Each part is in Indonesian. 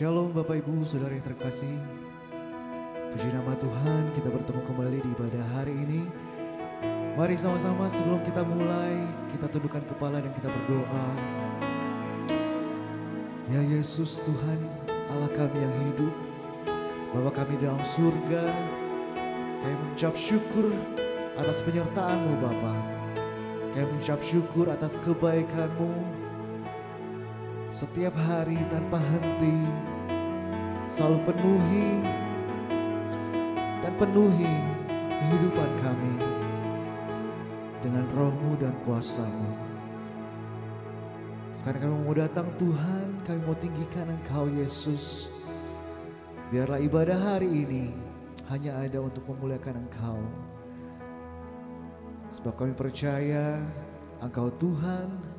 Shalom Bapak Ibu Saudara yang terkasih. Puji nama Tuhan, kita bertemu kembali di ibadah hari ini. Mari sama-sama sebelum kita mulai, kita tundukkan kepala dan kita berdoa. Ya Yesus Tuhan, Allah kami yang hidup, Bapa kami dalam surga, kami mengucap syukur atas penyertaan-Mu Bapa. Kami mengucap syukur atas kebaikan-Mu. Setiap hari tanpa henti, selalu penuhi kehidupan kami dengan Roh-Mu dan kuasa-Mu. Sekarang kami mau datang Tuhan, kami mau tinggikan Engkau Yesus. Biarlah ibadah hari ini hanya ada untuk memuliakan Engkau. Sebab kami percaya Engkau Tuhan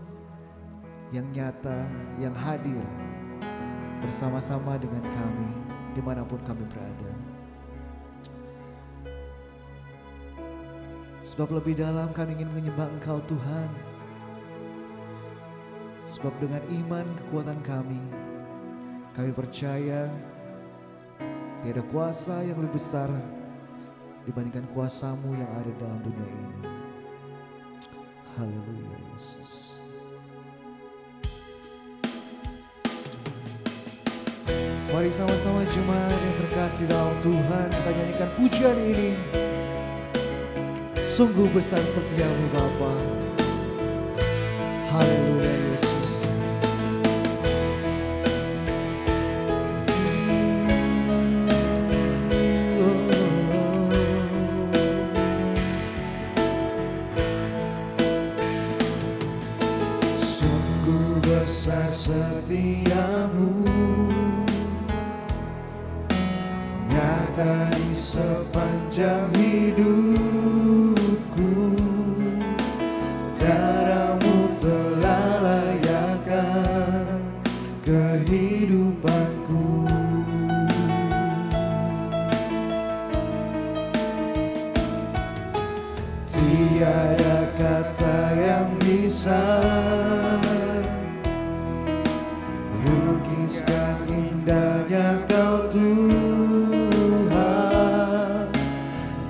yang nyata, yang hadir bersama-sama dengan kami dimanapun kami berada. Sebab lebih dalam kami ingin menyembah Engkau Tuhan. Sebab dengan iman kekuatan kami percaya tiada kuasa yang lebih besar dibandingkan kuasa-Mu yang ada dalam dunia ini. Haleluya Yesus. Mari sama-sama jemaat yang terkasih dalam Tuhan, kita nyanyikan pujian ini. Sungguh besar setia-Mu Bapa. Haleluya Yesus. Sungguh besar setia-Mu, nyata di sepanjang hidupku. Darah-Mu telah layakkan kehidupanku. Tiada kata yang bisa lukiskan indahnya Kau Tuhan.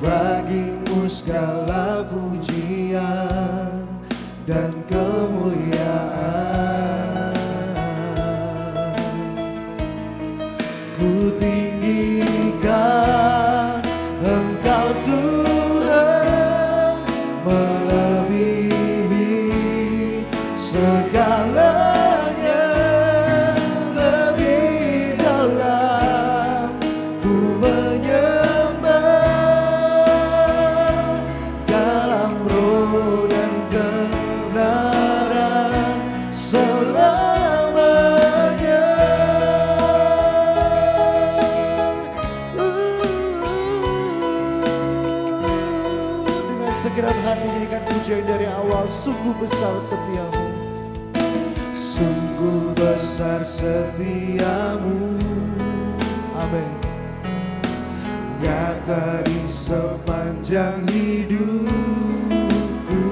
Bagi-Mu segala pujian dan kemuliaan. Ku tinggikan Engkau Tuhan, melebihi segalanya. Lebih dalam ku menyembah, dalam roh dan kebenaran selamanya. Dengan segenap hati nyanyikan pujian dari awal. Sungguh besar setia-Mu. Sungguh besar setia-Mu, Amin. nyata di sepanjang hidupku.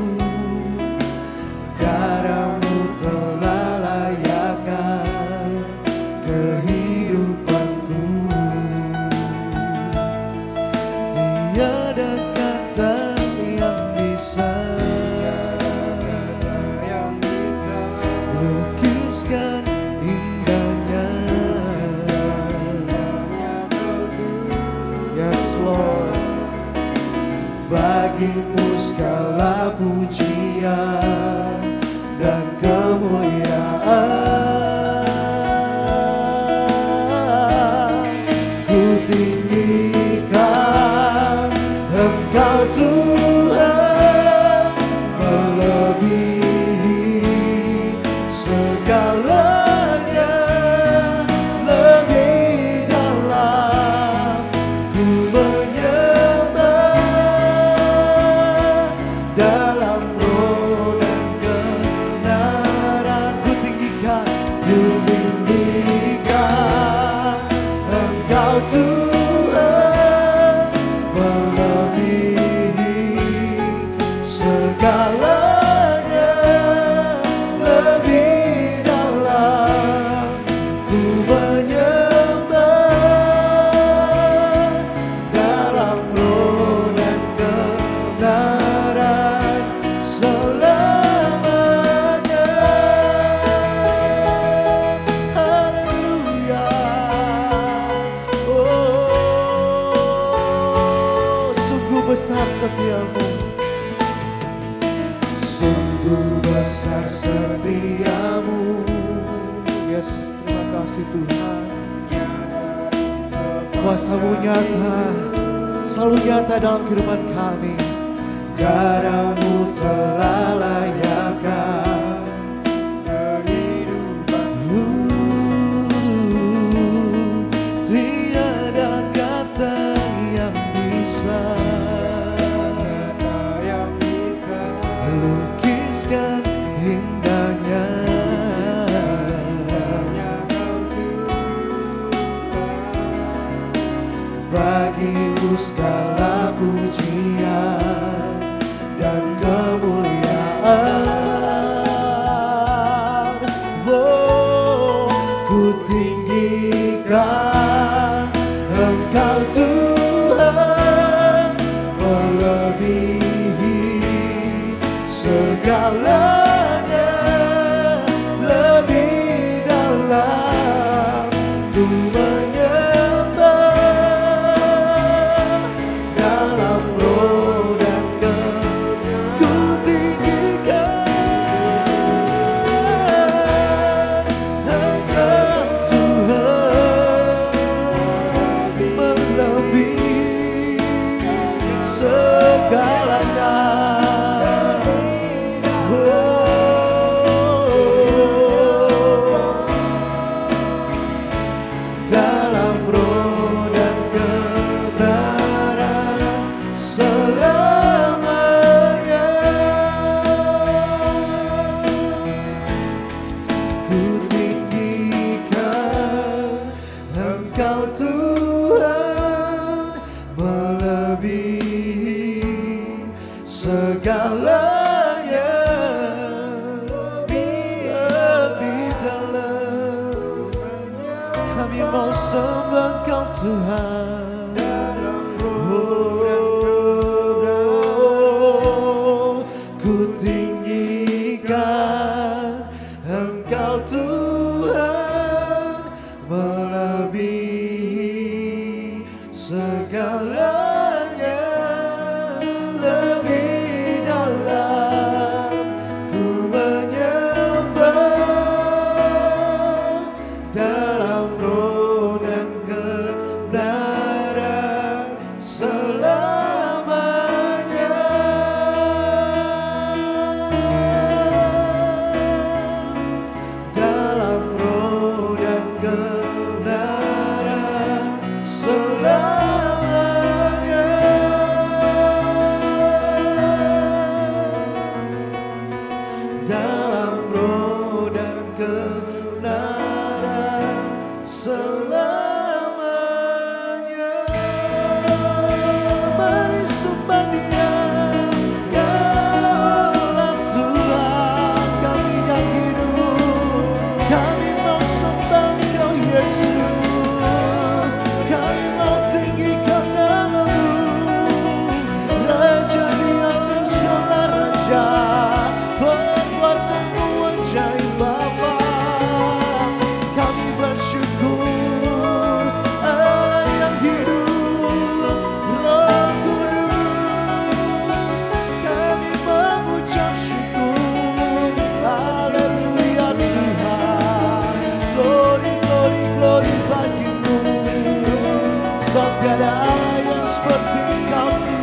Darah-Mu telah layakkan kehidupanku. Tiada kata yang bisa lukiskan indahnya. Yes Lord. Bagi-Mu segala pujian dan kemuliaan. Ku tinggikan Engkau Tuhan, melebihi segalanya. Lebih dalam ku menyembah, dalam besar setiamu, sungguh besar setiamu. Yes, terima kasih Tuhan. Kuasa-Mu nyata, selalu nyata dalam kehidupan kami. Darah-Mu telah layakkan kehidupanku. Tiada kata yang bisa lukiskan indahnya. Bagimu segala pujian dan kemuliaan. Oh, ku tinggikan Engkau Tuhan, melebihi segalanya, lebih dalam ku segalanya, lebih dalam. Kami mau sembah Kau Tuhan. Oh, ku tinggikan Engkau Tuhan, melebihi segalanya, lebih dalam ku menyembah dalam roh dan kebenaran selamanya. Dalam roh dan kebenaran selamanya. Dalam roh dan kebenaran selamanya. Mari sembah Dia, Kaulah Tuhan kami yang hidup. Kami mau sembah Kau Yesus, kami mau tinggikan nama-Mu, Raja di atas segala raja. Perbuatan-Mu ajaib Bapa, kami bersyukur. Allah yang hidup, Roh Kudus, kami mengucap syukur. Haleluya Tuhan, glory, glory, glory bagi-Mu, sebab tiada Allah yang seperti Kau Tuhan.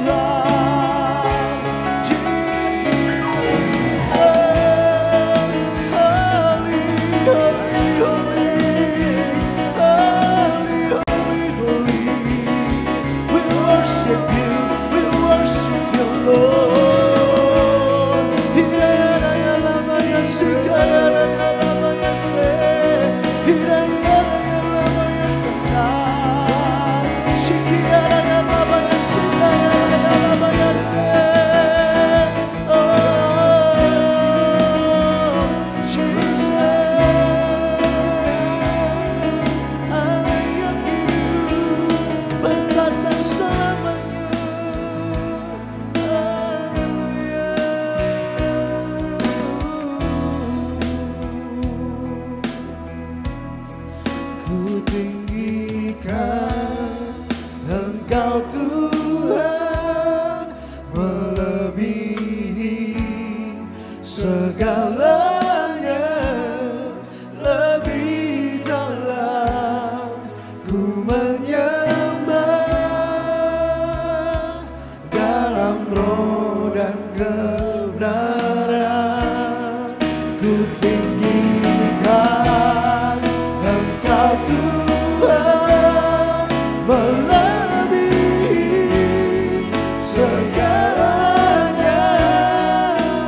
Shikira menyembah dalam roh dan kebenaran. Ku tinggikan Engkau Tuhan, melebihi segalanya,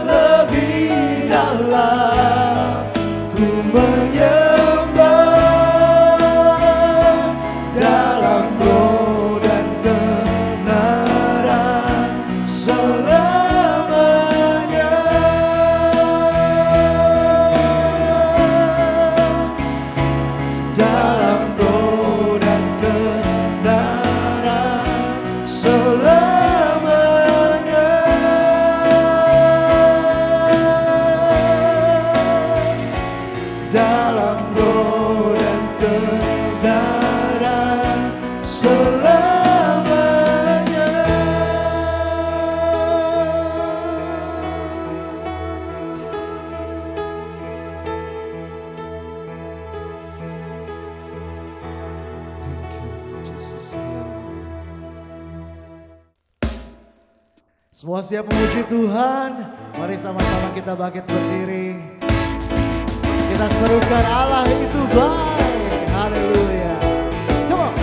lebih dalam ku menyembah dalam roh dan kebenaran selamanya. Dalam roh dan kebenaran selamanya. Dalam roh dan kebenaran selamanya. Thank you, Jesus. Semua siap memuji Tuhan. Mari sama-sama kita bangkit berdiri. Kita serukan Allah itu baik. Haleluya. Come on.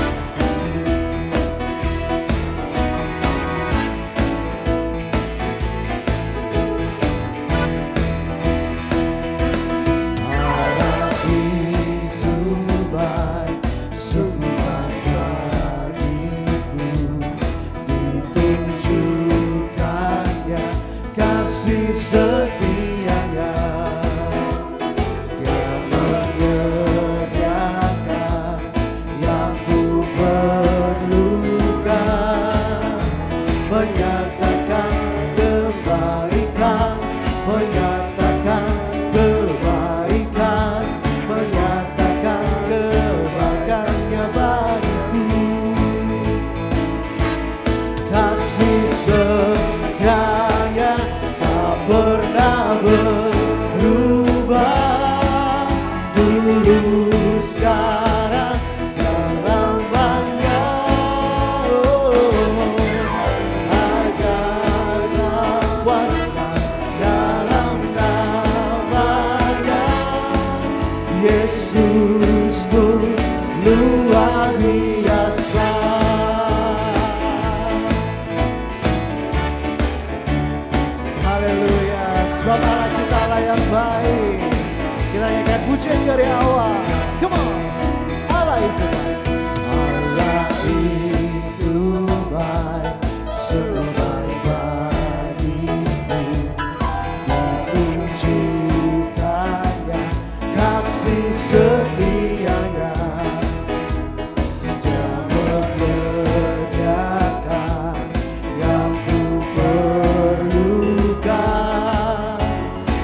Allah itu baik, sungguh baik bagiku. Ditunjukkannya kasih setianya. Kasih setianya tak pernah berubah, dulu sekarang dan lamanya. Ada kuasa dalam namanya, Yesusku luar biasa. Sebab Allah kita Allah yang baik. Kita nyanyikan pujian dari awal. Come on. Allah itu baik. Allah itu baik, sebaik bagimu. Ditunjukkannya kasih setianya. Dia menyediakan yang ku perlukan,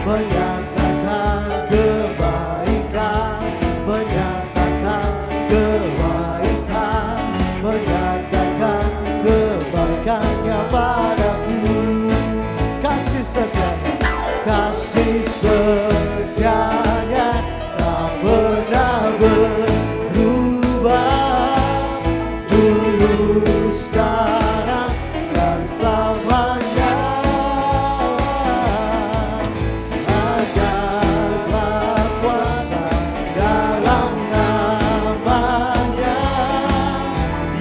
menyatakan kebaikan, menyatakan kebaikan, menyatakan kebaikannya padaku. Kasih setianya, kasih setianya tak pernah berubah, dulu sekarang dan selamanya.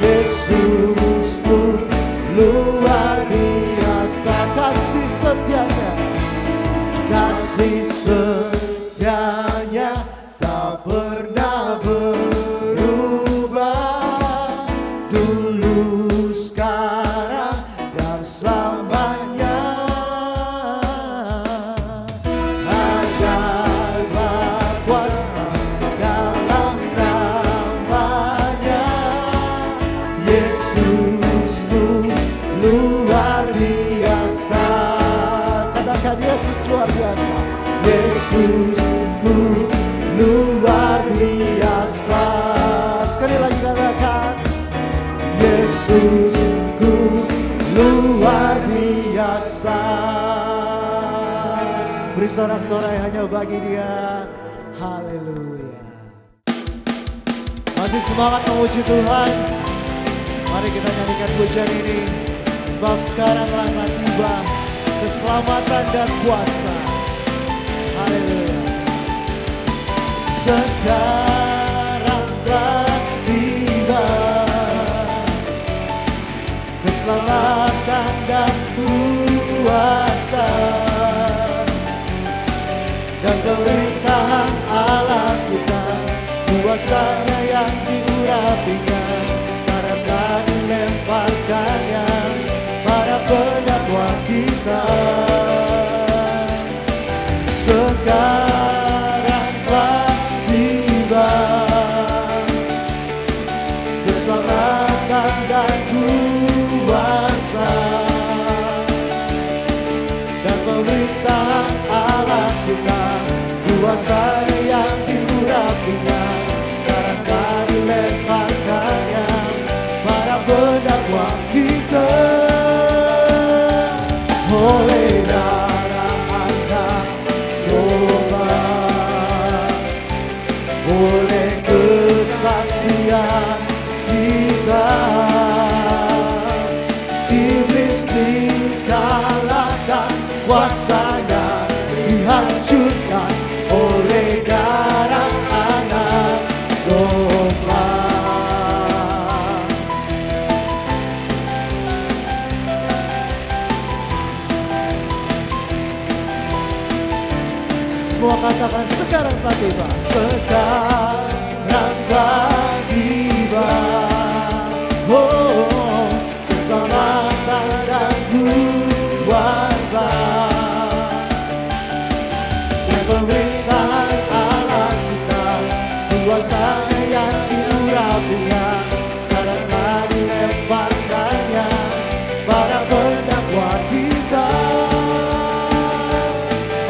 Yesusku luar biasa. Kasih setianya, kasih setianya tak pernah berubah, dulu sekarang dan selamanya. Ajaib kuasa dalam namanya, Yesusku luar biasa. Katakan Yesus luar biasa. Yesusku luar biasa. Sekali lagi katakan, Yesusku luar biasa. Beri sorak-sorai hanya bagi Dia. Haleluya. Masih semangat memuji Tuhan. Mari kita nyanyikan pujian ini. Sebab sekaranglah tiba keselamatan dan kuasa. Haleluya. Sekaranglah tiba keselamatan dan kuasa, dan pemerintahan Allah kita, kuasanya yang diurapinya, karena dilemparkannya para pendakwa kita. Sekaranglah tiba keselamatan dan kuasa, dan pemerintahan Allah kita, kuasanya yang diurapinya, karena dilemparkannya para pendakwa kita. Oleh darah anak domba, oleh kesaksian kita, iblis dikalahkan, kuasanya dihancurkan oleh darah anak domba. Semua katakan sekarang telah tiba. Sekarang telah tiba. Oh, keselamatan dan kuasa, dan pemerintahan Allah kita, kuasanya yang diurapinya, karena dilemparkannya para pendakwa kita.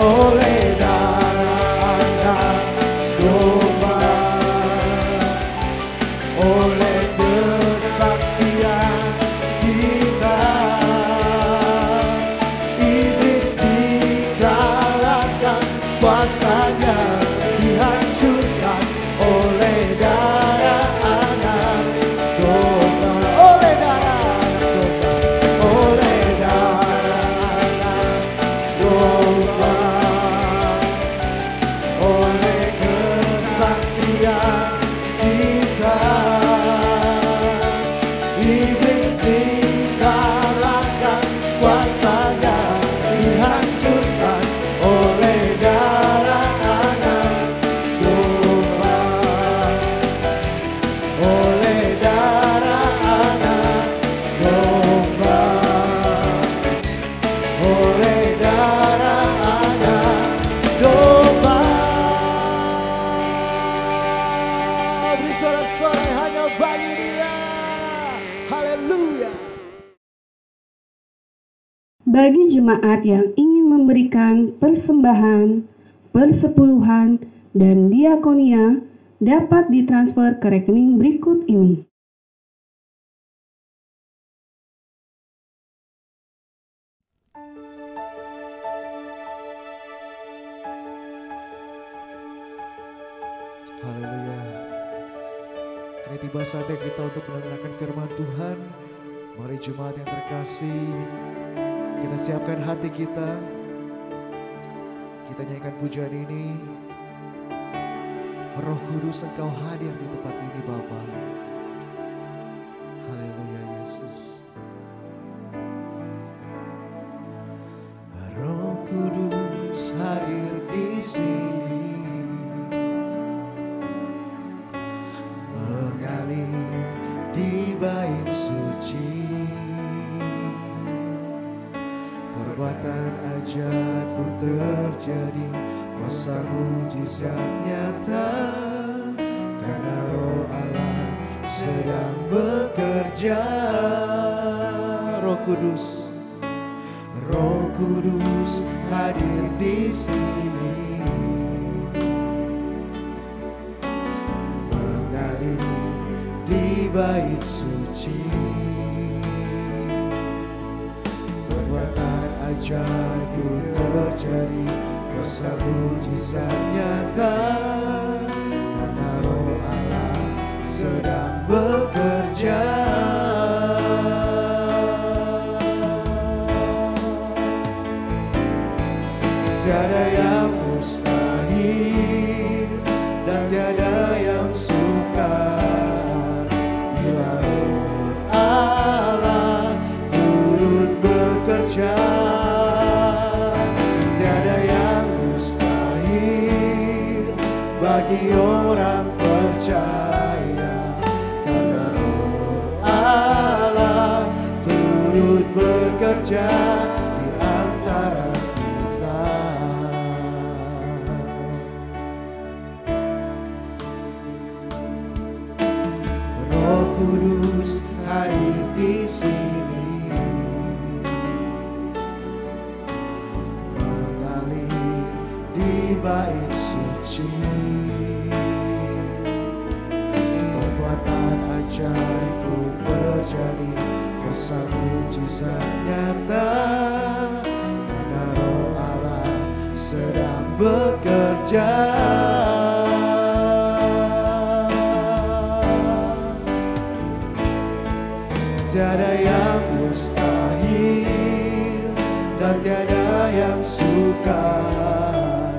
Oleh darah anak domba, oleh kesaksian kita, iblis dikalahkan, kuasanya dihancurkan oleh darah anak domba. Oleh darah anak domba, oleh darah anak domba, oleh kesaksian kita, iblis dikalahkan, kuasanya dihancurkan oleh darah anak domba. Oleh darah anak domba, oleh darah anak domba. Beri sorak-sorai hanya bagi Dia. Haleluya. Bagi jemaat yang ingin memberikan persembahan, persepuluhan, dan diakonia dapat ditransfer ke rekening berikut ini. Haleluya. Kini tiba saatnya kita untuk mendengarkan firman Tuhan. Mari jemaat yang terkasih, kita siapkan hati kita. Kita nyanyikan pujian ini. Roh Kudus, Engkau hadir di tempat ini Bapa. Haleluya Yesus. Roh Kudus hadir di sini, mengalir di bait suci. Perbuatan ajaib pun terjadi, kuasa mujizat nyata, karena Roh Allah sedang bekerja. Roh Kudus, Roh Kudus hadir di sini, mengalir di bait suci. Perbuatan ajaib pun terjadi, kuasa mujizat nyata, karena Roh Allah sedang bekerja. Tiada yang mustahil dan tiada yang sukar bila Roh Allah turut bekerja. Tiada yang mustahil bagi orang percaya, karena Roh Allah turut bekerja di antara kita. Roh Kudus hadir di sini, mengalir di bait suci. Kekuatan ajaib pun terjadi, kuasa mujizat nyata, karena Roh Allah sedang bekerja. Tiada yang mustahil dan tiada yang sukar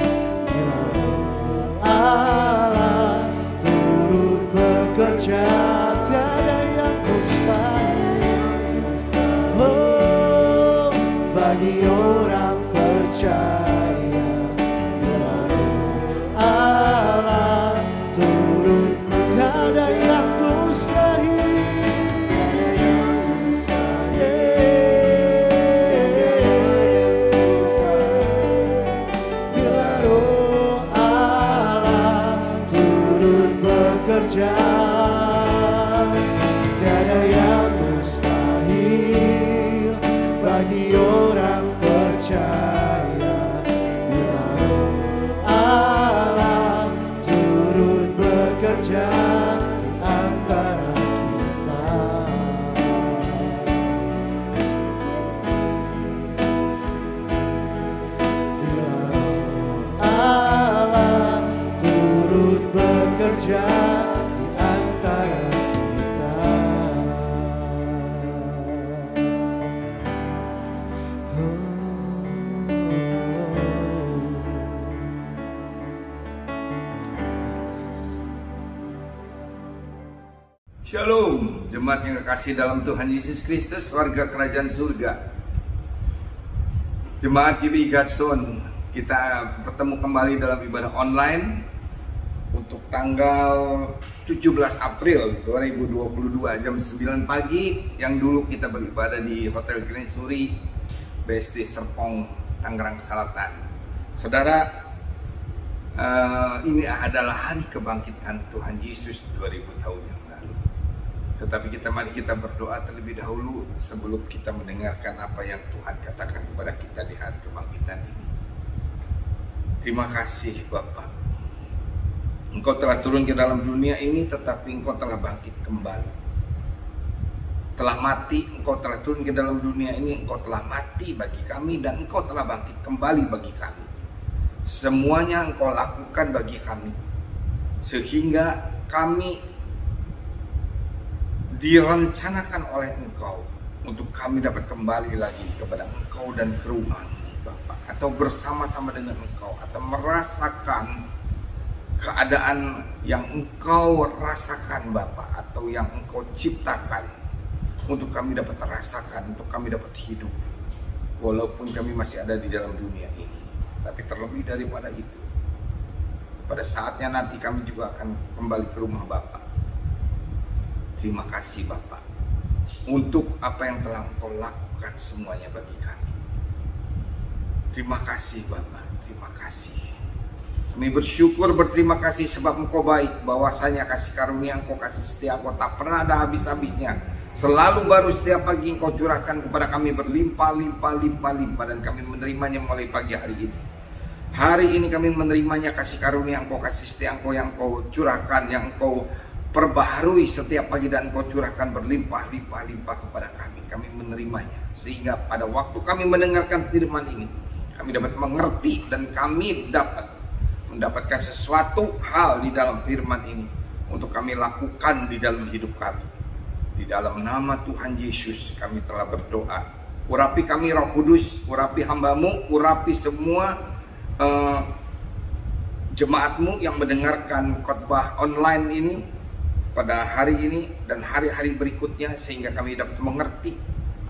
bila Roh Allah turut bekerja. Tiada yang mustahil, oh, bagi orang percaya, bila Roh Allah turut. Tiada yang mustahil, tiada yang mustahil bagi orang percaya, bila Roh Allah turut bekerja di antara kita. Bila Roh Allah turut bekerja di antara kita. Shalom, jemaat yang kekasih dalam Tuhan Yesus Kristus, warga kerajaan surga. Jemaat GBI Godstone, kita bertemu kembali dalam ibadah online untuk tanggal 17 April 2022 jam 9 pagi. Yang dulu kita beribadah di Hotel Grand Suri, BSD Serpong, Tangerang Selatan. Saudara, ini adalah hari kebangkitan Tuhan Yesus 2000 tahun yang lalu. Tetapi mari kita berdoa terlebih dahulu sebelum kita mendengarkan apa yang Tuhan katakan kepada kita di hari kebangkitan ini. Terima kasih Bapa. Engkau telah turun ke dalam dunia ini, tetapi Engkau telah bangkit kembali. Telah mati, Engkau telah turun ke dalam dunia ini, Engkau telah mati bagi kami, dan Engkau telah bangkit kembali bagi kami. Semuanya Engkau lakukan bagi kami, sehingga kami direncanakan oleh Engkau untuk kami dapat kembali lagi kepada Engkau dan ke rumah Bapa, atau bersama-sama dengan Engkau, atau merasakan keadaan yang Engkau rasakan Bapa, atau yang Engkau ciptakan untuk kami dapat rasakan, untuk kami dapat hidup walaupun kami masih ada di dalam dunia ini. Tapi terlebih daripada itu, pada saatnya nanti kami juga akan kembali ke rumah Bapa. Terima kasih Bapa untuk apa yang telah Engkau lakukan semuanya bagi kami. Terima kasih Bapa, terima kasih. Kami bersyukur, berterima kasih sebab Engkau baik, bahwasanya kasih karunia Engkau, kasih setia Engkau tak pernah ada habis-habisnya. Selalu baru setiap pagi Engkau curahkan kepada kami berlimpah-limpah-limpah-limpah, dan kami menerimanya mulai pagi hari ini. Hari ini kami menerimanya kasih karunia Engkau, kasih setia Engkau yang Engkau curahkan, yang Engkau perbaharui setiap pagi, dan Engkau curahkan berlimpah-limpah-limpah kepada kami. Kami menerimanya, sehingga pada waktu kami mendengarkan firman ini, kami dapat mengerti dan kami dapat mendapatkan sesuatu hal di dalam firman ini untuk kami lakukan di dalam hidup kami. Di dalam nama Tuhan Yesus kami telah berdoa. Urapi kami Roh Kudus, urapi hamba-Mu, urapi semua jemaat-Mu yang mendengarkan khotbah online ini pada hari ini dan hari-hari berikutnya, sehingga kami dapat mengerti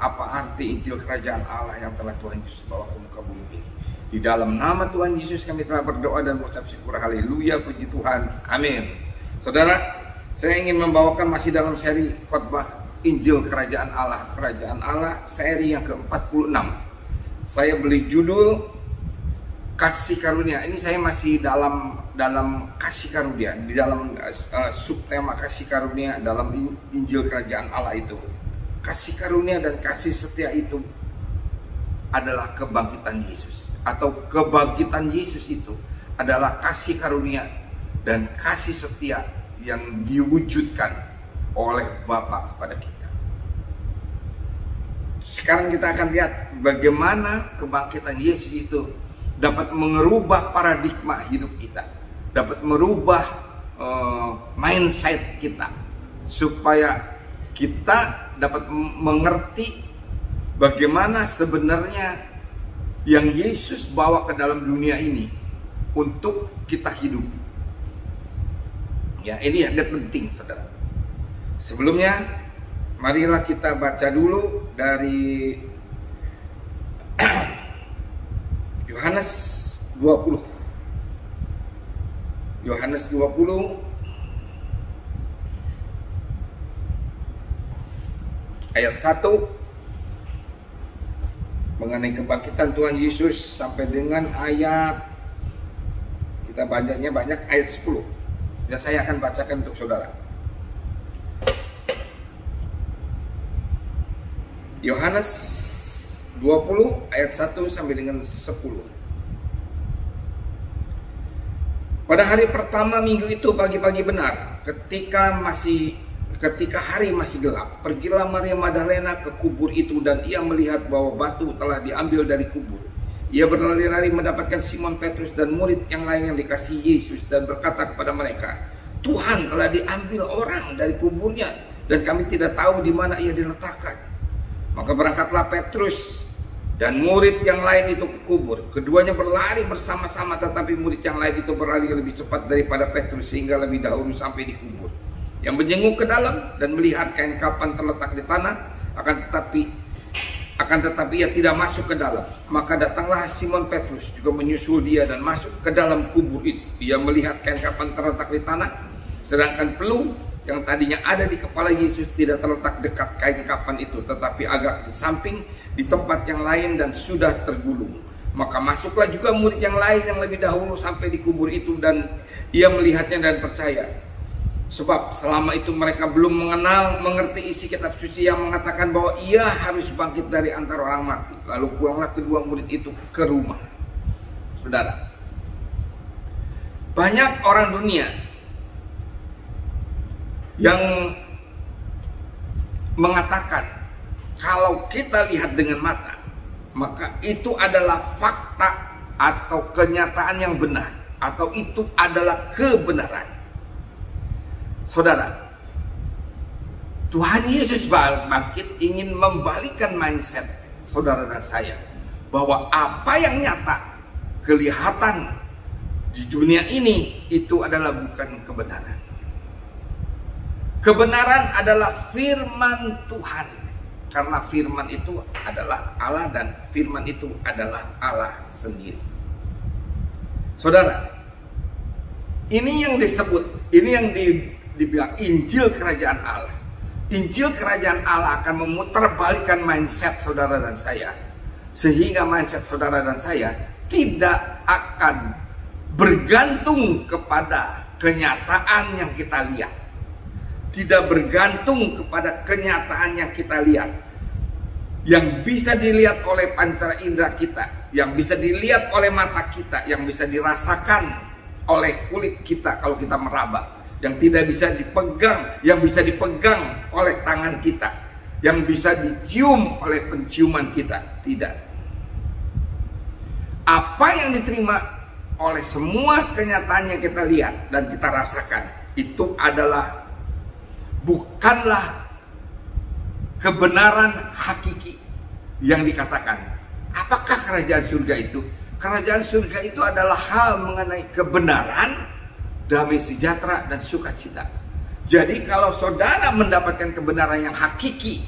apa arti Injil Kerajaan Allah yang telah Tuhan Yesus bawa ke muka bumi ini. Di dalam nama Tuhan Yesus kami telah berdoa dan mengucap syukur. Haleluya, puji Tuhan, amin. Saudara, saya ingin membawakan masih dalam seri khotbah Injil Kerajaan Allah. Kerajaan Allah seri yang ke-46. Saya beri judul Kasih Karunia. Ini saya masih dalam kasih karunia, di dalam subtema kasih karunia dalam Injil Kerajaan Allah itu. Kasih karunia dan kasih setia itu adalah kebangkitan Yesus, atau kebangkitan Yesus itu adalah kasih karunia dan kasih setia yang diwujudkan oleh Bapa kepada kita. Sekarang kita akan lihat bagaimana kebangkitan Yesus itu dapat mengubah paradigma hidup kita, dapat merubah mindset kita, supaya kita dapat mengerti bagaimana sebenarnya yang Yesus bawa ke dalam dunia ini untuk kita hidup. Ya, ini agak penting, saudara. Sebelumnya, marilah kita baca dulu dari Yohanes 20. Yohanes 20 ayat 1 mengenai kebangkitan Tuhan Yesus sampai dengan ayat, kita bacanya banyak, ayat 10. Dan saya akan bacakan untuk saudara. Yohanes 20 ayat 1 sampai dengan 10. Pada hari pertama minggu itu pagi-pagi benar, ketika hari masih gelap, pergilah Maria Magdalena ke kubur itu dan ia melihat bahwa batu telah diambil dari kubur. Ia berlari-lari mendapatkan Simon Petrus dan murid yang lain yang dikasihi Yesus dan berkata kepada mereka, "Tuhan, telah diambil orang dari kuburnya dan kami tidak tahu di mana ia diletakkan." Maka berangkatlah Petrus dan murid yang lain itu ke kubur. Keduanya berlari bersama-sama, tetapi murid yang lain itu berlari lebih cepat daripada Petrus sehingga lebih dahulu sampai di kubur. Yang menjenguk ke dalam dan melihat kain kapan terletak di tanah, akan tetapi ia tidak masuk ke dalam. Maka datanglah Simon Petrus juga menyusul dia dan masuk ke dalam kubur itu. Ia melihat kain kapan terletak di tanah, sedangkan peluh yang tadinya ada di kepala Yesus tidak terletak dekat kain kapan itu, tetapi agak di samping di tempat yang lain dan sudah tergulung. Maka masuklah juga murid yang lain yang lebih dahulu sampai di kubur itu, dan ia melihatnya dan percaya. Sebab selama itu mereka belum mengerti isi kitab suci yang mengatakan bahwa ia harus bangkit dari antara orang mati. Lalu pulanglah kedua murid itu ke rumah. Saudara, banyak orang dunia yang mengatakan kalau kita lihat dengan mata, maka itu adalah fakta atau kenyataan yang benar, atau itu adalah kebenaran. Saudara, Tuhan Yesus bangkit ingin membalikkan mindset saudara dan saya, bahwa apa yang nyata kelihatan di dunia ini itu adalah bukan kebenaran. Kebenaran adalah firman Tuhan, karena firman itu adalah Allah dan firman itu adalah Allah sendiri. Saudara, ini yang disebut, ini yang dibilang Injil Kerajaan Allah. Injil Kerajaan Allah akan memutarbalikkan mindset saudara dan saya, sehingga mindset saudara dan saya tidak akan bergantung kepada kenyataan yang kita lihat, tidak bergantung kepada kenyataan yang kita lihat, yang bisa dilihat oleh pancara indera kita, yang bisa dilihat oleh mata kita, yang bisa dirasakan oleh kulit kita kalau kita meraba, yang tidak bisa dipegang, yang bisa dipegang oleh tangan kita, yang bisa dicium oleh penciuman kita. Tidak. Apa yang diterima oleh semua kenyataan yang kita lihat dan kita rasakan itu adalah bukanlah kebenaran hakiki yang dikatakan. Apakah kerajaan surga itu? Kerajaan surga itu adalah hal mengenai kebenaran, damai sejahtera, dan sukacita. Jadi kalau saudara mendapatkan kebenaran yang hakiki,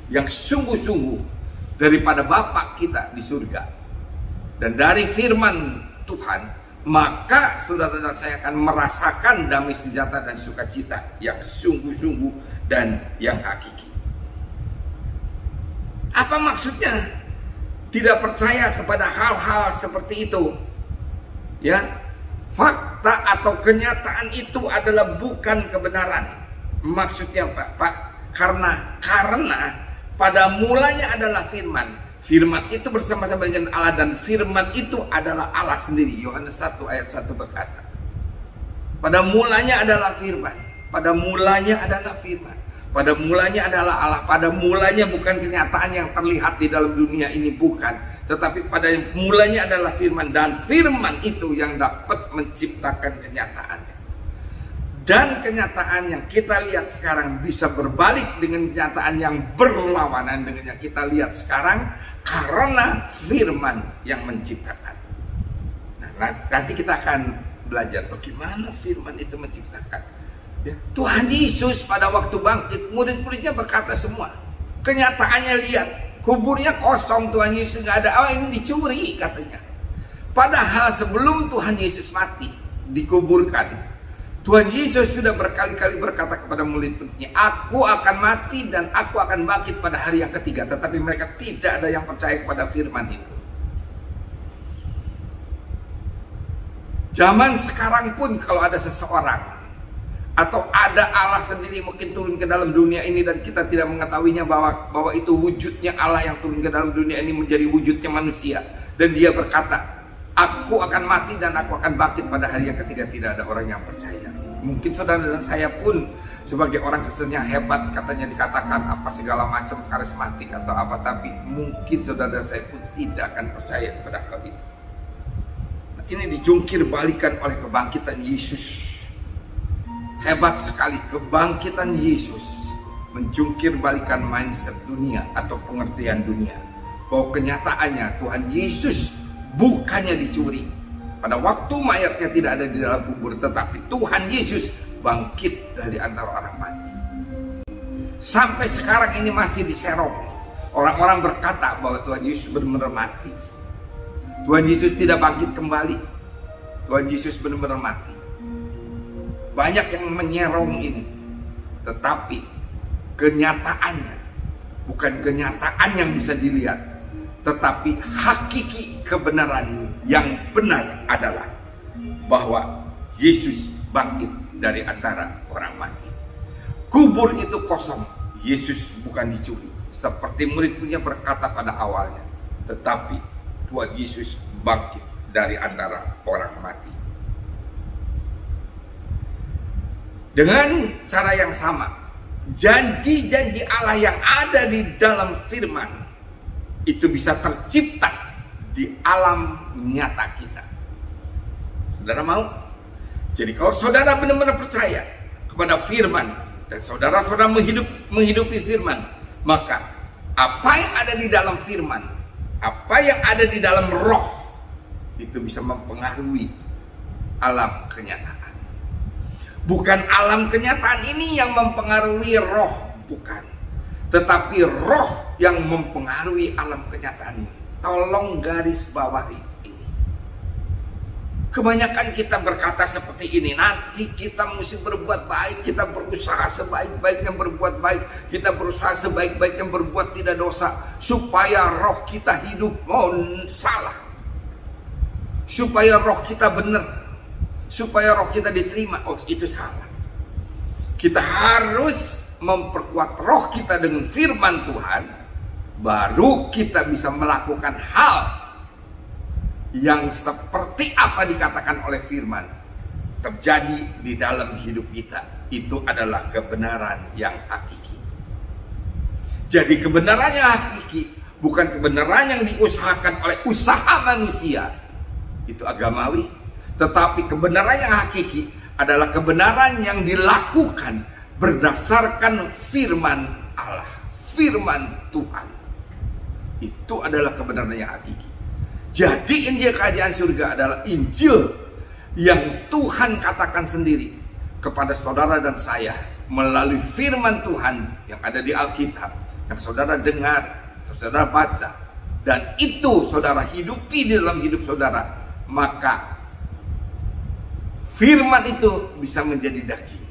yang sungguh-sungguh daripada Bapa kita di surga, dan dari firman Tuhan, maka saudara dan saya akan merasakan damai sejahtera dan sukacita yang sungguh-sungguh dan yang hakiki. Apa maksudnya? Tidak percaya kepada hal-hal seperti itu, ya, fakta atau kenyataan itu adalah bukan kebenaran. Maksudnya Pak, karena pada mulanya adalah firman. Firman itu bersama-sama dengan Allah, dan firman itu adalah Allah sendiri. Yohanes 1 ayat 1 berkata, pada mulanya adalah firman. Pada mulanya adalah firman. Pada mulanya adalah Allah. Pada mulanya bukan kenyataan yang terlihat di dalam dunia ini, bukan. Tetapi pada mulanya adalah firman. Dan firman itu yang dapat menciptakan kenyataannya. Dan kenyataan yang kita lihat sekarang bisa berbalik dengan kenyataan yang berlawanan dengan yang kita lihat sekarang, karena firman yang menciptakan. Nah, nanti kita akan belajar bagaimana firman itu menciptakan. Ya, Tuhan Yesus pada waktu bangkit, murid-muridnya berkata semua. Kenyataannya lihat, kuburnya kosong, Tuhan Yesus nggak ada. Oh, ini dicuri katanya. Padahal sebelum Tuhan Yesus mati, dikuburkan, Tuhan Yesus sudah berkali-kali berkata kepada murid-muridnya, aku akan mati dan aku akan bangkit pada hari yang ketiga. Tetapi mereka tidak ada yang percaya kepada firman itu. Zaman sekarang pun kalau ada seseorang atau ada Allah sendiri mungkin turun ke dalam dunia ini dan kita tidak mengetahuinya, bahwa itu wujudnya Allah yang turun ke dalam dunia ini menjadi wujudnya manusia, dan dia berkata, aku akan mati dan aku akan bangkit pada hari yang ketiga, tidak ada orang yang percaya. Mungkin saudara dan saya pun sebagai orang Kristen yang hebat, katanya dikatakan apa segala macam karismatik atau apa, tapi mungkin saudara dan saya pun tidak akan percaya kepada hal itu. Nah, ini dijungkir balikan oleh kebangkitan Yesus. Hebat sekali kebangkitan Yesus menjungkir balikan mindset dunia atau pengertian dunia, bahwa kenyataannya Tuhan Yesus bukannya dicuri. Pada waktu mayatnya tidak ada di dalam kubur, tetapi Tuhan Yesus bangkit dari antara orang mati. Sampai sekarang ini masih diserong. Orang-orang berkata bahwa Tuhan Yesus benar-benar mati. Tuhan Yesus tidak bangkit kembali. Tuhan Yesus benar-benar mati. Banyak yang menyerong ini, tetapi kenyataannya bukan kenyataan yang bisa dilihat, tetapi hakiki kebenaran yang benar adalah bahwa Yesus bangkit dari antara orang mati. Kubur itu kosong, Yesus bukan dicuri seperti murid-muridnya berkata pada awalnya, tetapi Tuhan Yesus bangkit dari antara orang mati. Dengan cara yang sama, janji-janji Allah yang ada di dalam firman itu bisa tercipta di alam nyata kita. Saudara mau? Jadi kalau saudara benar-benar percaya kepada firman dan saudara-saudara menghidupi firman, maka apa yang ada di dalam firman, apa yang ada di dalam roh, itu bisa mempengaruhi alam kenyataan. Bukan alam kenyataan ini yang mempengaruhi roh, bukan. Tetapi roh yang mempengaruhi alam kenyataan ini. Tolong garis bawahi ini. Kebanyakan kita berkata seperti ini, nanti kita mesti berbuat baik, kita berusaha sebaik-baiknya berbuat baik, kita berusaha sebaik-baiknya berbuat tidak dosa, supaya roh kita hidup. Salah. Supaya roh kita benar, supaya roh kita diterima. Oh, itu salah. Kita harus memperkuat roh kita dengan firman Tuhan, baru kita bisa melakukan hal yang seperti apa dikatakan oleh firman terjadi di dalam hidup kita. Itu adalah kebenaran yang hakiki. Jadi kebenaran yang hakiki bukan kebenaran yang diusahakan oleh usaha manusia, itu agamawi. Tetapi kebenaran yang hakiki adalah kebenaran yang dilakukan berdasarkan firman Allah, firman Tuhan. Itu adalah kebenaran yang hakiki. Jadi Injil Kerajaan Surga adalah Injil yang Tuhan katakan sendiri kepada saudara dan saya melalui firman Tuhan yang ada di Alkitab, yang saudara dengar, saudara baca, dan itu saudara hidupi di dalam hidup saudara, maka firman itu bisa menjadi daging,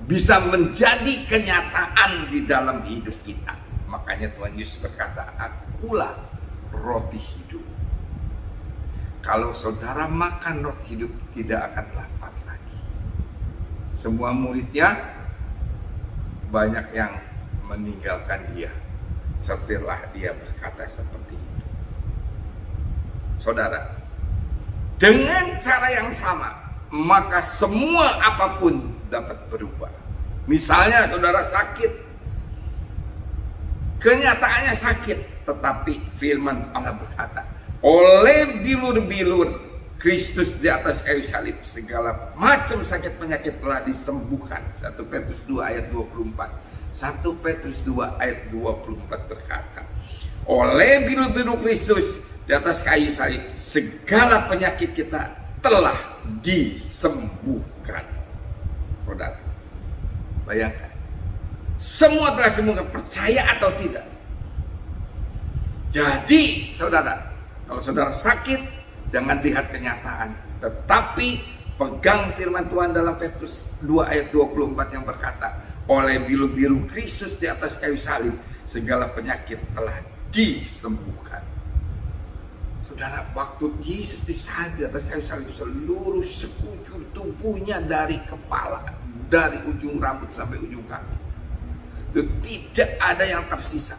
bisa menjadi kenyataan di dalam hidup kita. Makanya Tuhan Yesus berkata, akulah roti hidup. Kalau saudara makan roti hidup, tidak akan lapar lagi. Semua muridnya banyak yang meninggalkan dia setelah dia berkata seperti itu. Saudara, dengan cara yang sama, maka semua apapun dapat berubah. Misalnya saudara sakit, kenyataannya sakit, tetapi firman Allah berkata, oleh bilur-bilur Kristus di atas kayu salib, segala macam sakit penyakit telah disembuhkan. 1 Petrus 2 ayat 24. 1 Petrus 2 ayat 24 berkata, oleh biru-biru Kristus di atas kayu salib, segala penyakit kita telah disembuhkan. Saudara, bayangkan, semua telah disembuhkan, percaya atau tidak. Jadi saudara, kalau saudara sakit, jangan lihat kenyataan, tetapi pegang firman Tuhan dalam Petrus 2 ayat 24 yang berkata, oleh biru-biru Kristus di atas kayu salib, segala penyakit telah disembuhkan. Saudara, waktu Yesus disalib di atas kayu salib, seluruh sekujur tubuhnya dari kepala, dari ujung rambut sampai ujung kaki, itu tidak ada yang tersisa.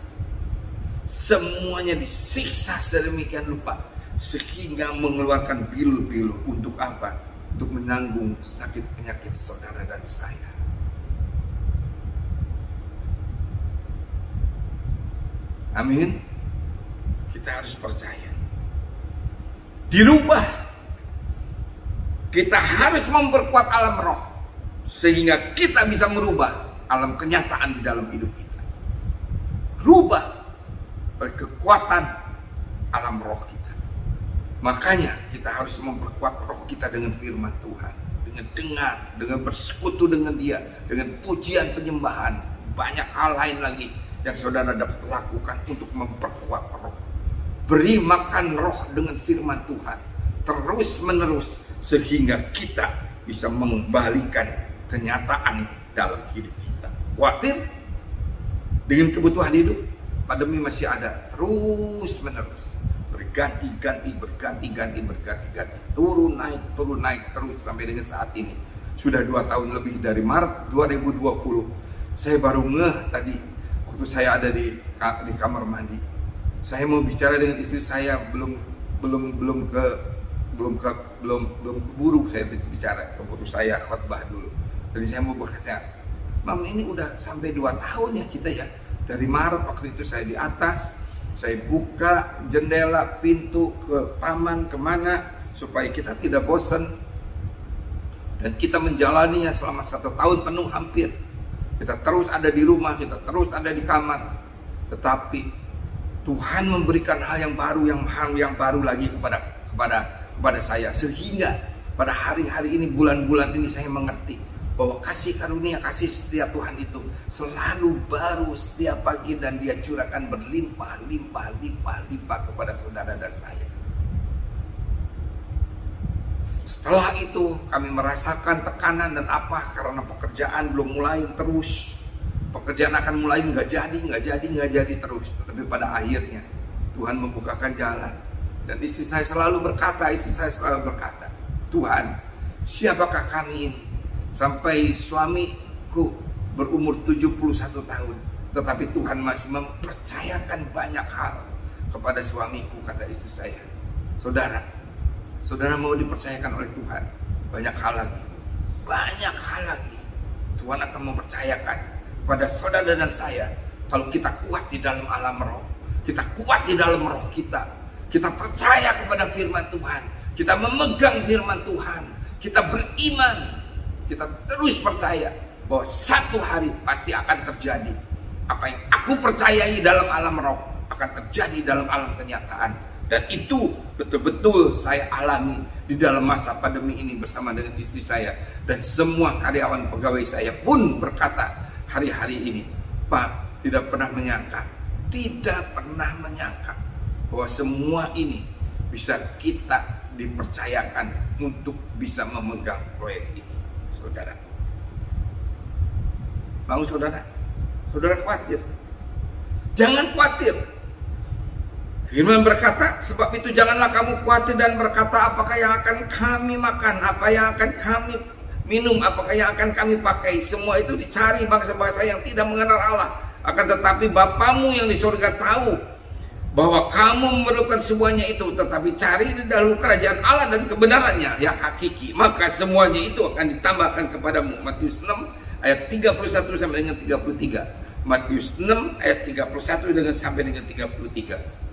Semuanya disiksa sedemikian rupa sehingga mengeluarkan bilur-bilur. Untuk apa? Untuk menanggung sakit penyakit saudara dan saya. Amin. Kita harus percaya. Dirubah. Kita harus memperkuat alam roh sehingga kita bisa merubah alam kenyataan di dalam hidup kita. Rubah oleh kekuatan alam roh kita. Makanya kita harus memperkuat roh kita dengan firman Tuhan, dengan dengar, dengan bersekutu dengan Dia, dengan pujian penyembahan. Banyak hal lain lagi yang saudara dapat lakukan untuk memperkuat roh. Beri makan roh dengan firman Tuhan terus menerus sehingga kita bisa mengembalikan kenyataan dalam hidup kita. Khawatir dengan kebutuhan hidup? Pandemi masih ada, terus menerus, berganti-ganti, turun naik terus sampai dengan saat ini. Sudah 2 tahun lebih, dari Maret 2020. Saya baru ngeh tadi waktu saya ada di kamar mandi. Saya mau bicara dengan istri saya, belum keburu saya bicara, keburu saya khotbah dulu. Jadi saya mau berkata, Mam, ini udah sampai 2 tahun ya kita ya. Dari Maret waktu itu saya di atas, saya buka jendela, pintu ke taman, kemana, supaya kita tidak bosan. Dan kita menjalaninya selama 1 tahun penuh hampir. Kita terus ada di rumah, kita terus ada di kamar. Tetapi Tuhan memberikan hal yang baru lagi kepada saya. Sehingga pada hari-hari ini, bulan-bulan ini saya mengerti bahwa kasih karunia, kasih setia Tuhan itu selalu baru setiap pagi, dan Dia curahkan berlimpah kepada saudara dan saya. Setelah itu kami merasakan tekanan dan apa, karena pekerjaan belum mulai terus. Pekerjaan akan mulai nggak jadi terus. Tetapi pada akhirnya Tuhan membukakan jalan. Dan istri saya selalu berkata, Tuhan, siapakah kami ini? Sampai suamiku berumur 71 tahun, tetapi Tuhan masih mempercayakan banyak hal kepada suamiku, kata istri saya. Saudara mau dipercayakan oleh Tuhan banyak hal lagi. Tuhan akan mempercayakan pada saudara dan saya kalau kita kuat di dalam alam roh, kita kuat di dalam roh kita percaya kepada firman Tuhan, kita memegang firman Tuhan, kita beriman kita terus percaya bahwa satu hari pasti akan terjadi. Apa yang aku percayai dalam alam roh akan terjadi dalam alam kenyataan. Dan itu betul-betul saya alami di dalam masa pandemi ini bersama dengan istri saya. Dan semua karyawan pegawai saya pun berkata hari-hari ini, Pak, tidak pernah menyangka bahwa semua ini bisa kita dipercayakan untuk bisa memegang proyek ini. Saudara, mau saudara khawatir? Jangan khawatir. Firman berkata, sebab itu janganlah kamu khawatir dan berkata, apakah yang akan kami makan, apa yang akan kami minum, apakah yang akan kami pakai. Semua itu dicari bangsa-bangsa yang tidak mengenal Allah. Akan tetapi Bapamu yang di surga tahu bahwa kamu memerlukan semuanya itu. Tetapi cari dahulu kerajaan Allah dan kebenarannya yang hakiki, maka semuanya itu akan ditambahkan kepadamu. Matius 6 ayat 31 sampai dengan 33. Matius 6 ayat 31 dengan sampai dengan 33.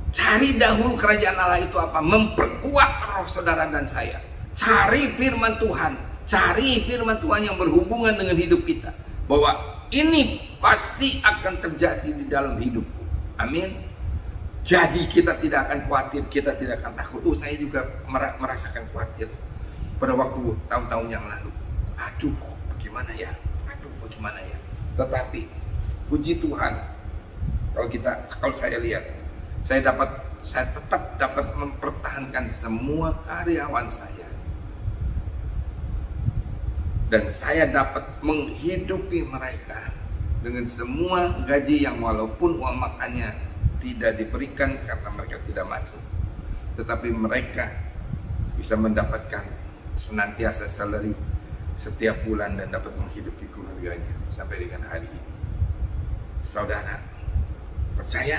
Cari dahulu kerajaan Allah itu apa? Memperkuat roh saudara dan saya. Cari firman Tuhan. Cari firman Tuhan yang berhubungan dengan hidup kita. Bahwa ini pasti akan terjadi di dalam hidupku. Amin. Jadi kita tidak akan khawatir, kita tidak akan takut. Saya juga merasakan khawatir pada waktu tahun-tahun yang lalu. Aduh, bagaimana ya? Tetapi puji Tuhan, kalau saya lihat, saya tetap dapat mempertahankan semua karyawan saya. Dan saya dapat menghidupi mereka dengan semua gaji yang walaupun uang makannya tidak diberikan karena mereka tidak masuk, tetapi mereka bisa mendapatkan senantiasa salary setiap bulan dan dapat menghidupi keluarganya sampai dengan hari ini. Saudara, percaya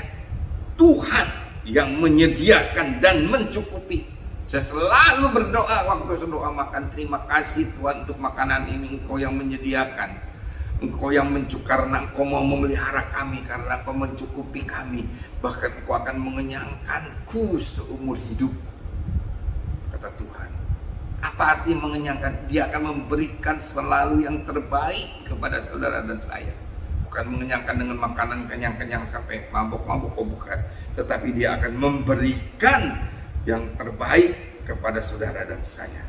Tuhan yang menyediakan dan mencukupi. Saya selalu berdoa waktu berdoa makan, terima kasih Tuhan untuk makanan ini. Engkau yang menyediakan, Engkau yang karena Engkau mau memelihara kami, karena Engkau mencukupi kami, bahkan Engkau akan mengenyangkanku seumur hidup, kata Tuhan. Apa arti mengenyangkan? Dia akan memberikan selalu yang terbaik kepada saudara dan saya. Bukan mengenyangkan dengan makanan kenyang-kenyang sampai mabuk-mabuk, bukan. Tetapi dia akan memberikan yang terbaik kepada saudara dan saya.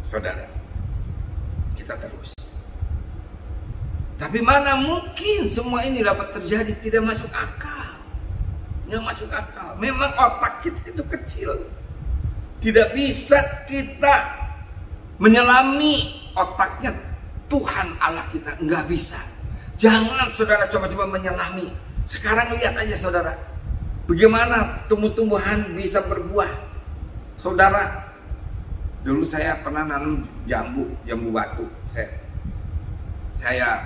Saudara, kita terus. Tapi mana mungkin semua ini dapat terjadi? Tidak masuk akal. Nggak masuk akal. Memang otak kita itu kecil. Tidak bisa kita menyelami otaknya Tuhan Allah kita. Nggak bisa. Jangan saudara coba-coba menyelami. Sekarang lihat aja saudara, bagaimana tumbuh-tumbuhan bisa berbuah. Saudara, dulu saya pernah nanam jambu batu. Saya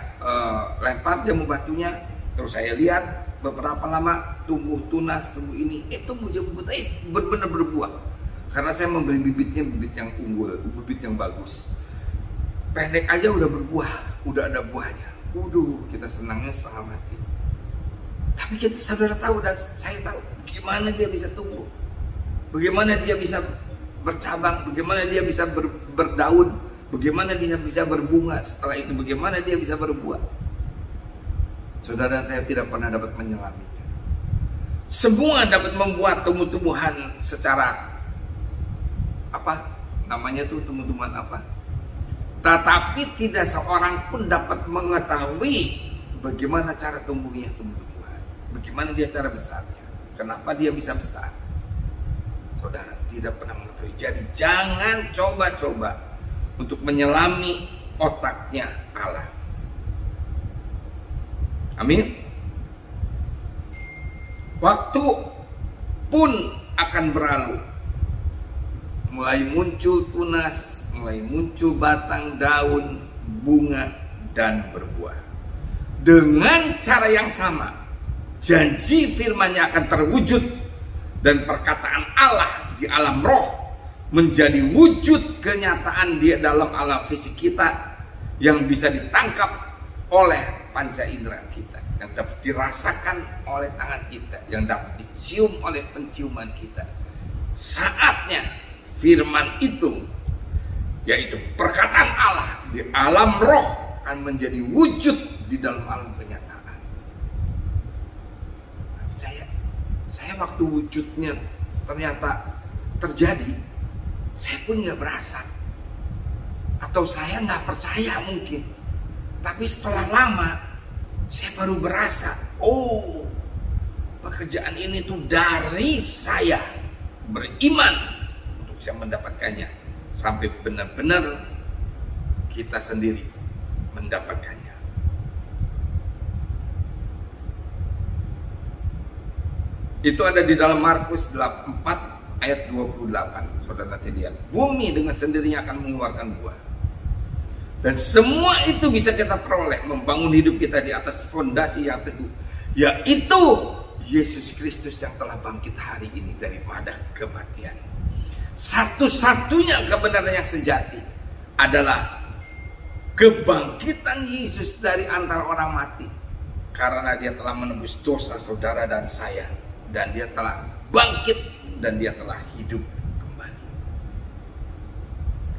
lempar jambu batunya, terus saya lihat beberapa lama tumbuh tunas, tumbuh ini, tumbuh jambu batu, benar-benar berbuah. Karena saya membeli bibitnya, bibit yang unggul, bibit yang bagus. Pendek aja udah berbuah, udah ada buahnya. Kita senangnya setengah mati. Tapi kita saudara tahu dan saya tahu bagaimana dia bisa tumbuh, bagaimana dia bisa bercabang, bagaimana dia bisa berdaun, bagaimana dia bisa berbunga. Setelah itu bagaimana dia bisa berbuah. Saudara dan saya tidak pernah dapat menyelaminya. Semua dapat membuat tumbuh-tumbuhan secara tumbuh-tumbuhan apa? Tetapi tidak seorang pun dapat mengetahui bagaimana cara tumbuhnya tumbuh-tumbuhan, bagaimana dia cara besarnya, kenapa dia bisa besar. Saudara tidak pernah mengetahui. Jadi jangan coba-coba untuk menyelami otaknya Allah. Amin. Waktu pun akan berlalu. Mulai muncul tunas, mulai muncul batang, daun, bunga, dan berbuah. Dengan cara yang sama, janji firman-Nya akan terwujud dan perkataan Allah di alam roh menjadi wujud kenyataan di dalam alam fisik kita yang bisa ditangkap oleh panca indera kita, yang dapat dirasakan oleh tangan kita, yang dapat dicium oleh penciuman kita. Saatnya firman itu, yaitu perkataan Allah di alam roh, akan menjadi wujud di dalam alam kenyataan. Saya waktu wujudnya ternyata terjadi, saya pun nggak berasa, atau saya nggak percaya mungkin. Tapi setelah lama, saya baru berasa, oh, pekerjaan ini tuh dari saya beriman untuk saya mendapatkannya, sampai benar-benar kita sendiri mendapatkannya. Itu ada di dalam Markus 4 ayat 28. Saudara nanti lihat, bumi dengan sendirinya akan mengeluarkan buah. Dan semua itu bisa kita peroleh membangun hidup kita di atas fondasi yang teguh, yaitu Yesus Kristus yang telah bangkit hari ini daripada kematian. Satu-satunya kebenaran yang sejati adalah kebangkitan Yesus dari antara orang mati, karena dia telah menebus dosa saudara dan saya, dan dia telah bangkit dan dia telah hidup kembali.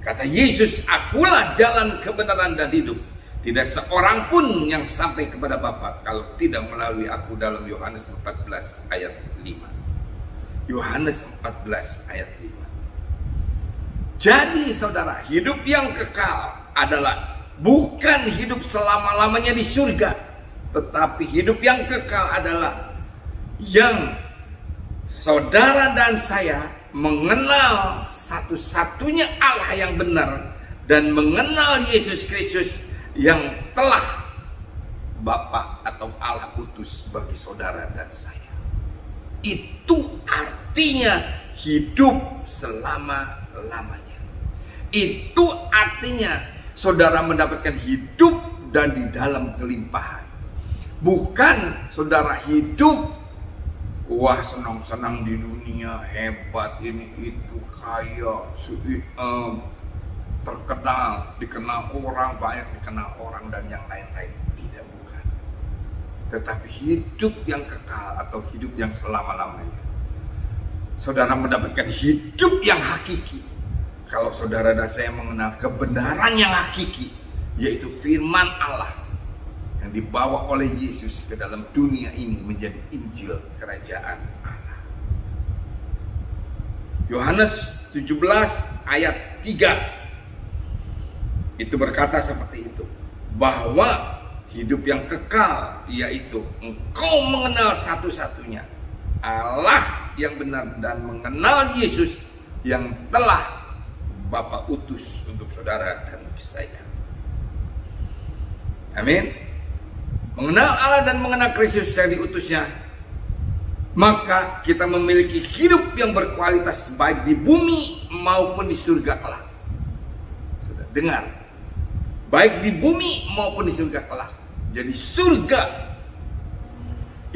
Kata Yesus, akulah jalan, kebenaran dan hidup. Tidak seorang pun yang sampai kepada Bapa kalau tidak melalui aku, dalam Yohanes 14 ayat 5. Yohanes 14 ayat 5. Jadi saudara, hidup yang kekal adalah bukan hidup selama-lamanya di surga, tetapi hidup yang kekal adalah yang saudara dan saya mengenal satu-satunya Allah yang benar, dan mengenal Yesus Kristus yang telah Bapa atau Allah utus bagi saudara dan saya. Itu artinya hidup selama-lamanya. Itu artinya saudara mendapatkan hidup dan di dalam kelimpahan. Bukan saudara hidup, wah senang-senang di dunia, hebat ini itu, kaya, terkenal, dikenal orang, banyak dikenal orang dan yang lain-lain. Tidak, bukan. Tetapi hidup yang kekal atau hidup yang selama-lamanya, saudara mendapatkan hidup yang hakiki kalau saudara dan saya mengenal kebenaran yang hakiki, yaitu firman Allah yang dibawa oleh Yesus ke dalam dunia ini menjadi Injil Kerajaan Allah. Yohanes 17 ayat 3 itu berkata seperti itu, bahwa hidup yang kekal yaitu engkau mengenal satu-satunya Allah yang benar dan mengenal Yesus yang telah Bapa utus untuk saudara dan bagi saya. Amin. Mengenal Allah dan mengenal Kristus yang diutusnya, maka kita memiliki hidup yang berkualitas baik di bumi maupun di surga Allah. Sudah dengar? Baik di bumi maupun di surga kelak. Jadi surga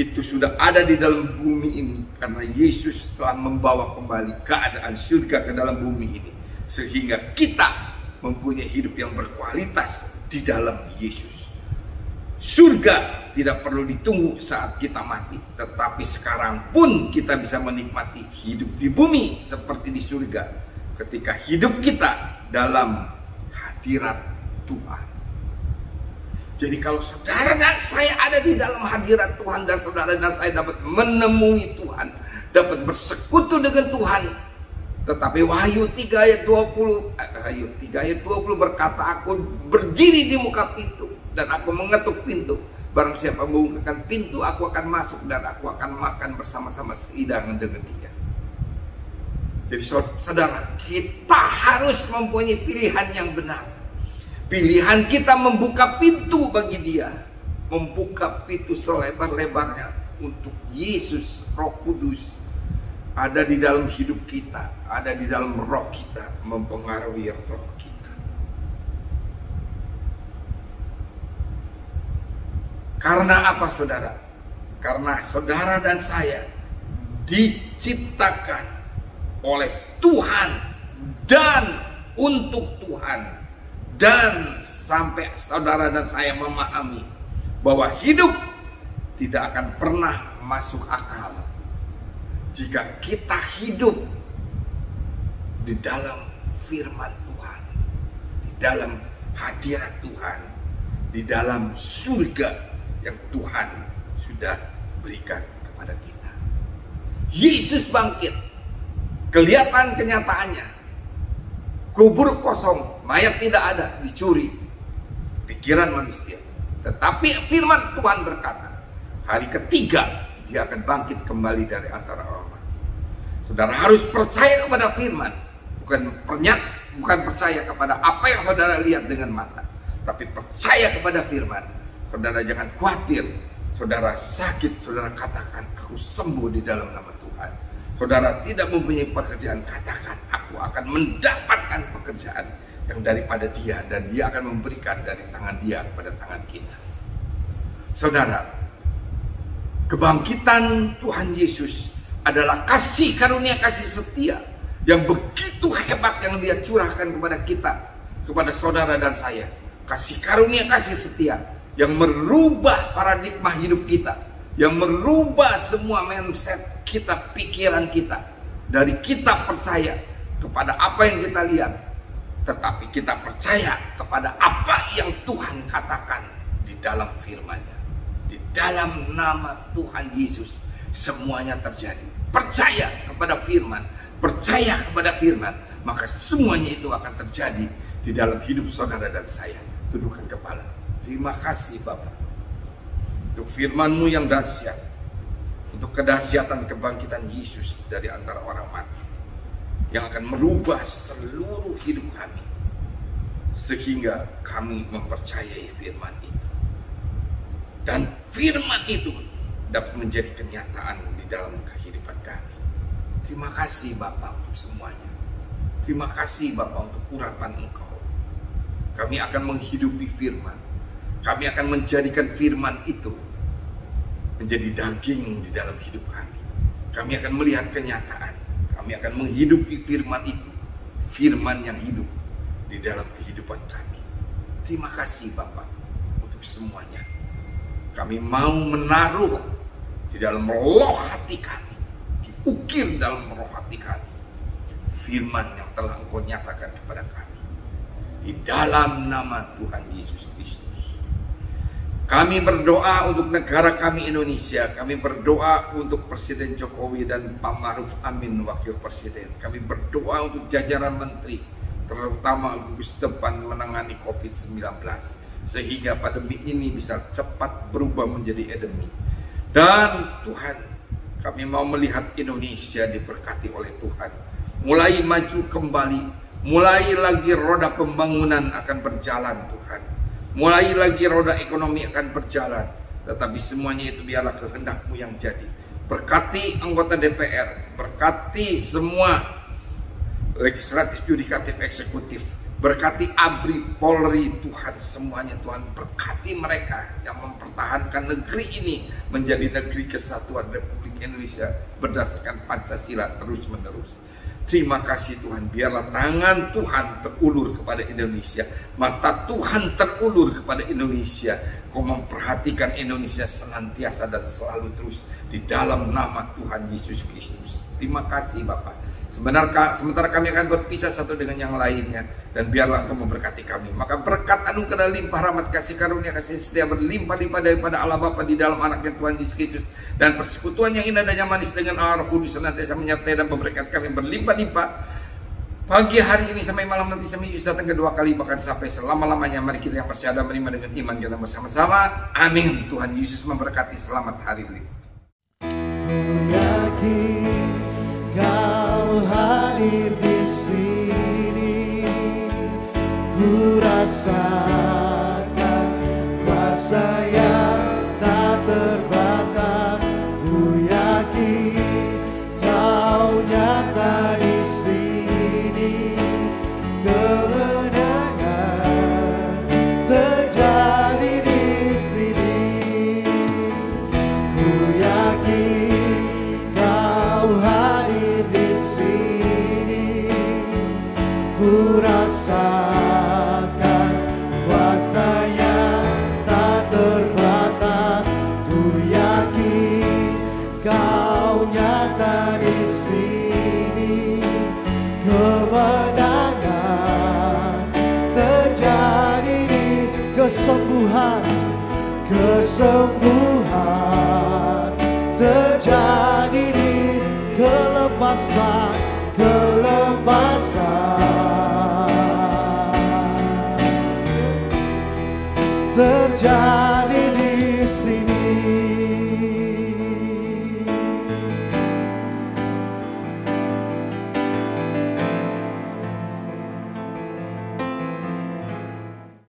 itu sudah ada di dalam bumi ini, karena Yesus telah membawa kembali keadaan surga ke dalam bumi ini, sehingga kita mempunyai hidup yang berkualitas di dalam Yesus. Surga tidak perlu ditunggu saat kita mati, tetapi sekarang pun kita bisa menikmati hidup di bumi seperti di surga ketika hidup kita dalam hadirat Tuhan. Jadi kalau saudara dan saya ada di dalam hadirat Tuhan, dan saudara dan saya dapat menemui Tuhan, dapat bersekutu dengan Tuhan. Tetapi Wahyu 3 ayat 20 berkata, aku berdiri di muka pintu dan aku mengetuk pintu. Barang siapa membukakan pintu, aku akan masuk dan aku akan makan bersama-sama sehidangan dengan dia. Jadi saudara, kita harus mempunyai pilihan yang benar. Pilihan kita membuka pintu bagi dia, membuka pintu selebar-lebarnya untuk Yesus, Roh Kudus ada di dalam hidup kita, ada di dalam roh kita, mempengaruhi roh kita. Karena apa saudara? Karena saudara dan saya diciptakan oleh Tuhan dan untuk Tuhan. Dan sampai saudara dan saya memahami bahwa hidup tidak akan pernah masuk akal jika kita hidup di dalam firman Tuhan, di dalam hadirat Tuhan, di dalam surga yang Tuhan sudah berikan kepada kita. Yesus bangkit, kelihatan kenyataannya. Kubur kosong, mayat tidak ada, dicuri. Pikiran manusia. Tetapi firman Tuhan berkata, hari ketiga dia akan bangkit kembali dari antara orang mati. Saudara harus percaya kepada firman, bukan percaya kepada apa yang saudara lihat dengan mata, tapi percaya kepada firman. Saudara jangan khawatir, saudara sakit, saudara katakan, aku sembuh di dalam nama Tuhan. Saudara tidak mempunyai pekerjaan, katakan, aku akan mendapatkan pekerjaan yang daripada dia, dan dia akan memberikan dari tangan dia kepada tangan kita. Saudara, kebangkitan Tuhan Yesus adalah kasih karunia, kasih setia yang begitu hebat yang dia curahkan kepada kita, kepada saudara dan saya. Kasih karunia, kasih setia yang merubah paradigma hidup kita, yang merubah semua mindset kita, pikiran kita. Dari kita percaya kepada apa yang kita lihat, tetapi kita percaya kepada apa yang Tuhan katakan di dalam firman-Nya. Di dalam nama Tuhan Yesus semuanya terjadi. Percaya kepada firman, percaya kepada firman, maka semuanya itu akan terjadi di dalam hidup saudara dan saya. Tundukkan kepala. Terima kasih Bapa untuk firman-Mu yang dahsyat, untuk kedahsyatan kebangkitan Yesus dari antara orang mati, yang akan merubah seluruh hidup kami, sehingga kami mempercayai firman itu. Dan firman itu dapat menjadi kenyataan di dalam kehidupan kami. Terima kasih Bapa untuk semuanya. Terima kasih Bapa untuk urapan Engkau. Kami akan menghidupi firman. Kami akan menjadikan firman itu menjadi daging di dalam hidup kami. Kami akan melihat kenyataan. Kami akan menghidupi firman itu, firman yang hidup di dalam kehidupan kami. Terima kasih Bapa untuk semuanya. Kami mau menaruh di dalam roh hati kami, diukir dalam roh hati kami, firman yang telah Engkau nyatakan kepada kami. Di dalam nama Tuhan Yesus Kristus. Kami berdoa untuk negara kami Indonesia. Kami berdoa untuk Presiden Jokowi dan Pak Ma'ruf Amin Wakil Presiden. Kami berdoa untuk jajaran menteri, terutama gugus depan menangani COVID-19, sehingga pandemi ini bisa cepat berubah menjadi endemi. Dan Tuhan, kami mau melihat Indonesia diberkati oleh Tuhan, mulai maju kembali, mulai lagi roda pembangunan akan berjalan Tuhan, mulai lagi roda ekonomi akan berjalan. Tetapi semuanya itu biarlah kehendak-Mu yang jadi. Berkati anggota DPR, berkati semua legislatif, yudikatif, eksekutif, berkati ABRI, Polri, Tuhan semuanya. Tuhan berkati mereka yang mempertahankan negeri ini menjadi negeri kesatuan Republik Indonesia berdasarkan Pancasila terus menerus. Terima kasih Tuhan, biarlah tangan Tuhan terulur kepada Indonesia, mata Tuhan terulur kepada Indonesia. Kau memperhatikan Indonesia senantiasa dan selalu terus di dalam nama Tuhan Yesus Kristus. Terima kasih Bapak. Sementara kami akan berpisah satu dengan yang lainnya, dan biarlah Engkau memberkati kami. Maka berkat anugerah limpah rahmat kasih karunia kasih setia berlimpah-limpah daripada Allah Bapa di dalam anaknya Tuhan Yesus Kristus, dan persekutuan yang indah dan yang manis dengan Allah Roh Kudus senantiasa menyertai dan memberkati kami berlimpah-limpah pagi hari ini sampai malam nanti, sampai Yesus datang kedua kali, bahkan sampai selama-lamanya. Mari kita yang percaya dan menerima dengan iman kita bersama-sama. Amin. Tuhan Yesus memberkati. Selamat hari ini. Ku yakin Kau hadir di sini, ku rasakan kuasa yang tak terbatas. Ku yakin Kau nyata di sini, kemenangan terjadi di sini. Ku yakin Kau hadir di sini, ku rasakan kuasa yang tak terbatas. kesembuhan terjadi di kelepasan terjadi di sini.